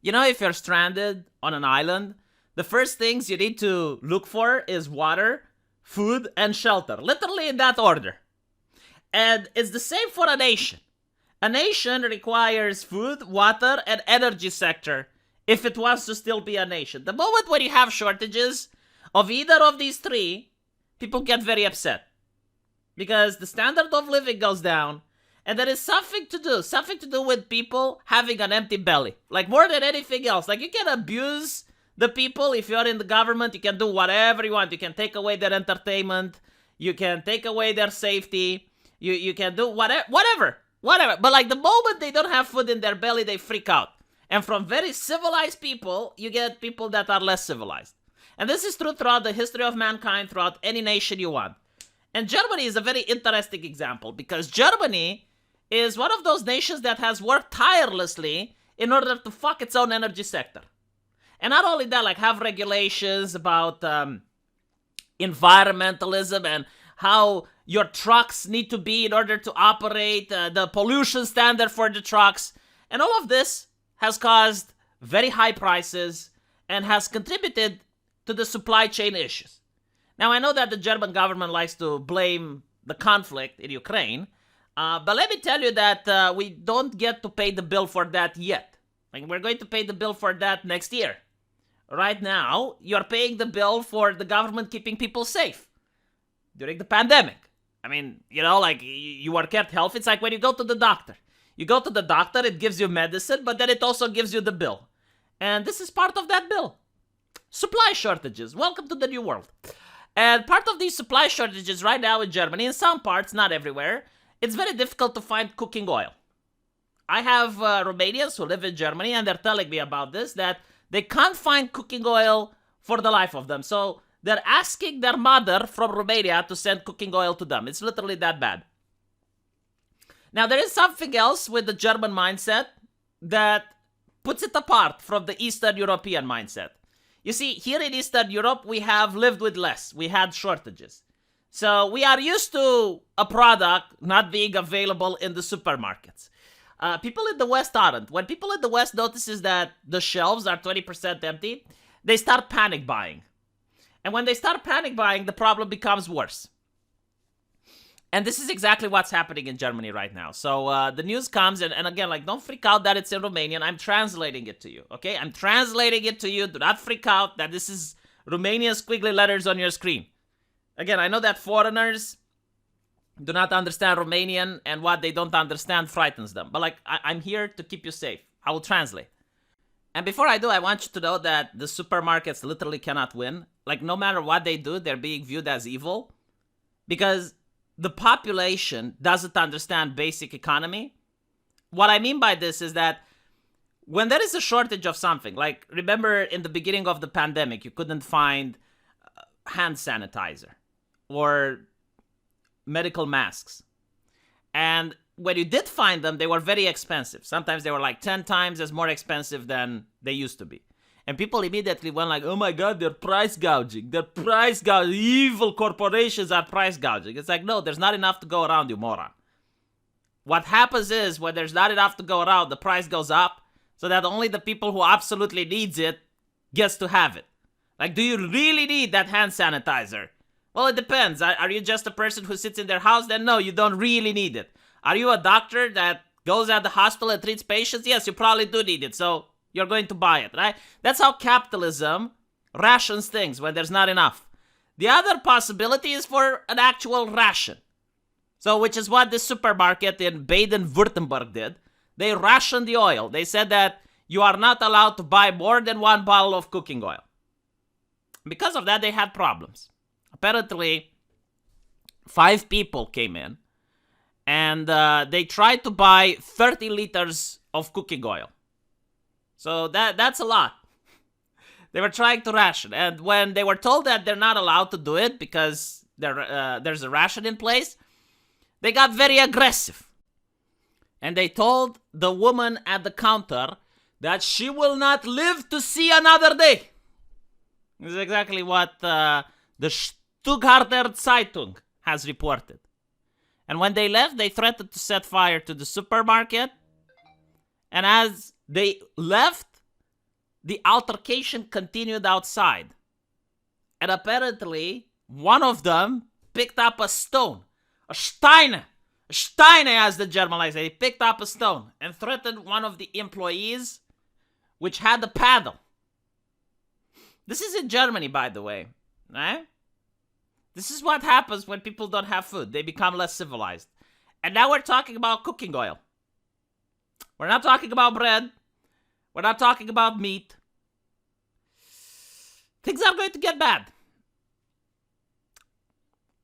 You know, if you're stranded on an island, the first things you need to look for is water, food, and shelter. Literally in that order. And it's the same for a nation. A nation requires food, water, and energy sector if it wants to still be a nation. The moment when you have shortages of either of these three, people get very upset. Because the standard of living goes down, and there is something to do with people having an empty belly. Like more than anything else. Like you can abuse the people if you're in the government, you can do whatever you want. You can take away their entertainment, you can take away their safety, you can do whatever. But like the moment they don't have food in their belly, they freak out. And from very civilized people, you get people that are less civilized. And this is true throughout the history of mankind, throughout any nation you want. And Germany is a very interesting example because Germany is one of those nations that has worked tirelessly in order to fuck its own energy sector. And not only that, like have regulations about environmentalism and how your trucks need to be in order to operate, the pollution standard for the trucks. And all of this has caused very high prices and has contributed to the supply chain issues. Now, I know that the German government likes to blame the conflict in Ukraine, but let me tell you that we don't get to pay the bill for that yet. Like, we're going to pay the bill for that next year. Right now, you're paying the bill for the government keeping people safe during the pandemic. I mean, you know, like, you were kept healthy. It's like when you go to the doctor. You go to the doctor, it gives you medicine, but then it also gives you the bill. And this is part of that bill. Supply shortages. Welcome to the new world. And part of these supply shortages right now in Germany, in some parts, not everywhere, it's very difficult to find cooking oil. I have Romanians who live in Germany, and they're telling me about this, that they can't find cooking oil for the life of them. So they're asking their mother from Romania to send cooking oil to them. It's literally that bad. Now, there is something else with the German mindset that puts it apart from the Eastern European mindset. You see, here in Eastern Europe, we have lived with less. We had shortages. So we are used to a product not being available in the supermarkets. People in the West aren't. When people in the West notices that the shelves are 20% empty, they start panic buying. And when they start panic buying, the problem becomes worse. And this is exactly what's happening in Germany right now. So the news comes, and again, like, don't freak out that it's in Romanian. I'm translating it to you, okay? I'm translating it to you. Do not freak out that this is Romanian squiggly letters on your screen. Again, I know that foreigners do not understand Romanian, and what they don't understand frightens them. But, like, I'm here to keep you safe. I will translate. And before I do, I want you to know that the supermarkets literally cannot win. Like, no matter what they do, they're being viewed as evil. Because the population doesn't understand basic economy. What I mean by this is that when there is a shortage of something, like remember in the beginning of the pandemic, you couldn't find hand sanitizer or medical masks. And when you did find them, they were very expensive. Sometimes they were like 10 times as more expensive than they used to be. And people immediately went like, oh my God, they're price gouging. They're price gouging. Evil corporations are price gouging. It's like, no, there's not enough to go around, you moron. What happens is when there's not enough to go around, the price goes up so that only the people who absolutely needs it gets to have it. Like, do you really need that hand sanitizer? Well, it depends. Are you just a person who sits in their house? Then no, you don't really need it. Are you a doctor that goes at the hospital and treats patients? Yes, you probably do need it. So you're going to buy it, right? That's how capitalism rations things when there's not enough. The other possibility is for an actual ration. So, which is what the supermarket in Baden-Württemberg did. They rationed the oil. They said that you are not allowed to buy more than one bottle of cooking oil. Because of that, they had problems. Apparently, 5 people came in and they tried to buy 30 liters of cooking oil. So that's a lot. They were trying to ration. And when they were told that they're not allowed to do it because there's a ration in place, they got very aggressive. And they told the woman at the counter that she will not live to see another day. This is exactly what the Stuttgarter Zeitung has reported. And when they left, they threatened to set fire to the supermarket. And as they left, the altercation continued outside. And apparently, one of them picked up a stone. A Steine, as the German say. He picked up a stone and threatened one of the employees, which had a paddle. This is in Germany, by the way. Right? This is what happens when people don't have food. They become less civilized. And now we're talking about cooking oil. We're not talking about bread. We're not talking about meat. Things are going to get bad.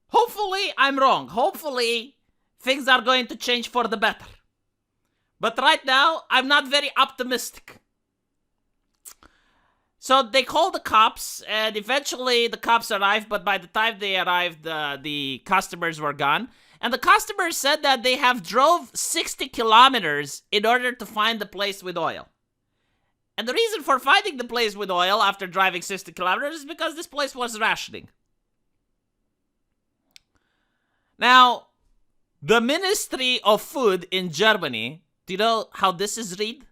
Hopefully, I'm wrong. Hopefully, things are going to change for the better. But right now, I'm not very optimistic. So they called the cops, and eventually the cops arrived, but by the time they arrived, the customers were gone. And the customers said that they have drove 60 kilometers in order to find the place with oil. And the reason for finding the place with oil after driving 60 kilometers is because this place was rationing. Now, the Ministry of Food in Germany, do you know how this is read?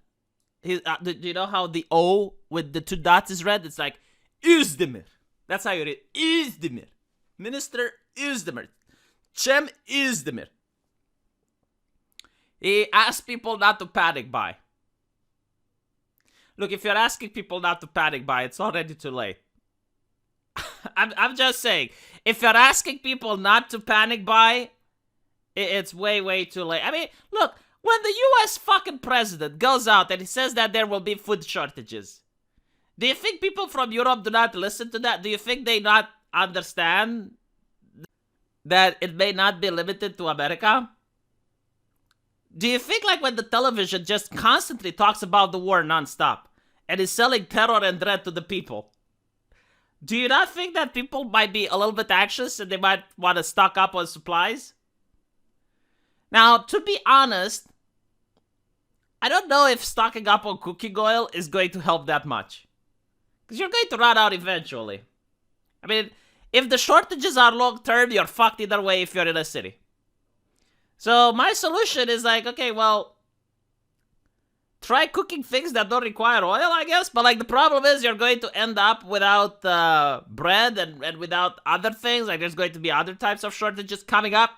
Do you know how the O with the 2 dots is read? It's like, Özdemir. That's how you read it. Özdemir. Minister Özdemir. Cem Özdemir. He asked people not to panic buy. Look, if you're asking people not to panic buy, it's already too late. I'm just saying, if you're asking people not to panic buy, it's way, way too late. I mean, look, when the US fucking president goes out and he says that there will be food shortages, do you think people from Europe do not listen to that? Do you think they not understand that it may not be limited to America? Do you think like when the television just constantly talks about the war nonstop and is selling terror and dread to the people, do you not think that people might be a little bit anxious and they might want to stock up on supplies? Now, to be honest, I don't know if stocking up on cooking oil is going to help that much. Because you're going to run out eventually. I mean, if the shortages are long-term, you're fucked either way if you're in a city. So my solution is like, okay, well, try cooking things that don't require oil, I guess. But like the problem is you're going to end up without bread and without other things. Like there's going to be other types of shortages coming up.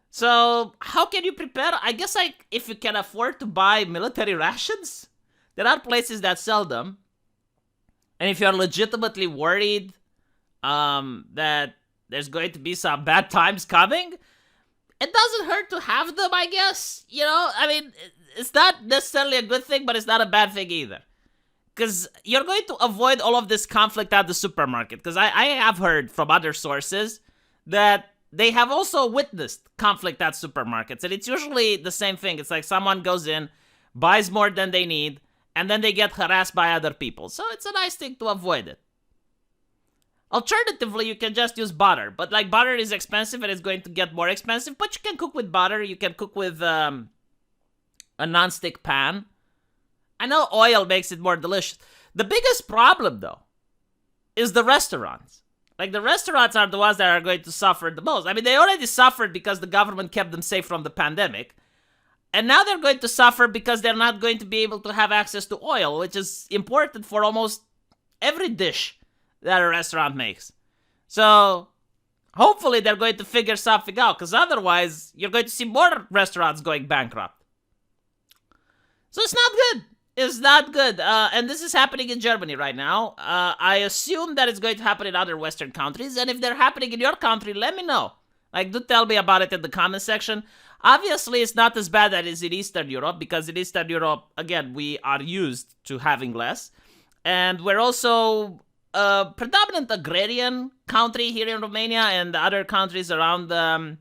So how can you prepare? I guess like if you can afford to buy military rations, there are places that sell them. And if you're legitimately worried that there's going to be some bad times coming, it doesn't hurt to have them, I guess. You know, I mean, it's not necessarily a good thing, but it's not a bad thing either. Because you're going to avoid all of this conflict at the supermarket. Because I have heard from other sources that they have also witnessed conflict at supermarkets. And it's usually the same thing. It's like someone goes in, buys more than they need, and then they get harassed by other people. So it's a nice thing to avoid it. Alternatively, you can just use butter. But like butter is expensive and it's going to get more expensive. But you can cook with butter. You can cook with a non-stick pan. I know oil makes it more delicious. The biggest problem, though, is the restaurants. Like, the restaurants are the ones that are going to suffer the most. I mean, they already suffered because the government kept them safe from the pandemic. And now they're going to suffer because they're not going to be able to have access to oil, which is important for almost every dish that a restaurant makes. So, hopefully they're going to figure something out, because otherwise, you're going to see more restaurants going bankrupt. So it's not good. It's not good. And this is happening in Germany right now. I assume that it's going to happen in other Western countries. And if they're happening in your country, let me know. Like, do tell me about it in the comment section. Obviously, it's not as bad as in Eastern Europe, because in Eastern Europe, again, we are used to having less. And we're also a predominant agrarian country here in Romania, and the other countries around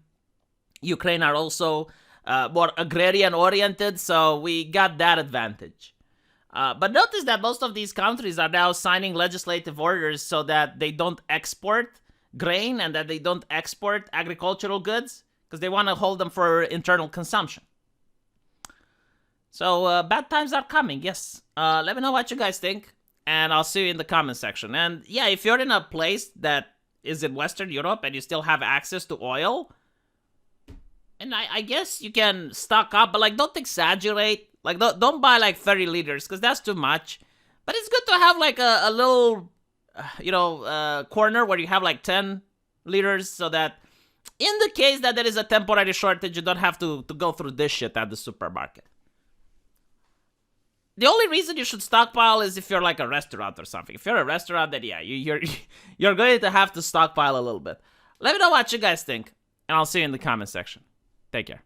Ukraine are also more agrarian-oriented, so we got that advantage. But notice that most of these countries are now signing legislative orders so that they don't export grain and that they don't export agricultural goods, because they want to hold them for internal consumption. So bad times are coming, yes. Let me know what you guys think, and I'll see you in the comment section. And yeah, if you're in a place that is in Western Europe and you still have access to oil, and I guess you can stock up, but like don't exaggerate. Like don't buy like 30 liters, because that's too much. But it's good to have like a little, corner where you have like 10 liters so that in the case that there is a temporary shortage, you don't have to go through this shit at the supermarket. The only reason you should stockpile is if you're like a restaurant or something. If you're a restaurant, then yeah, you're going to have to stockpile a little bit. Let me know what you guys think, and I'll see you in the comment section. Take care.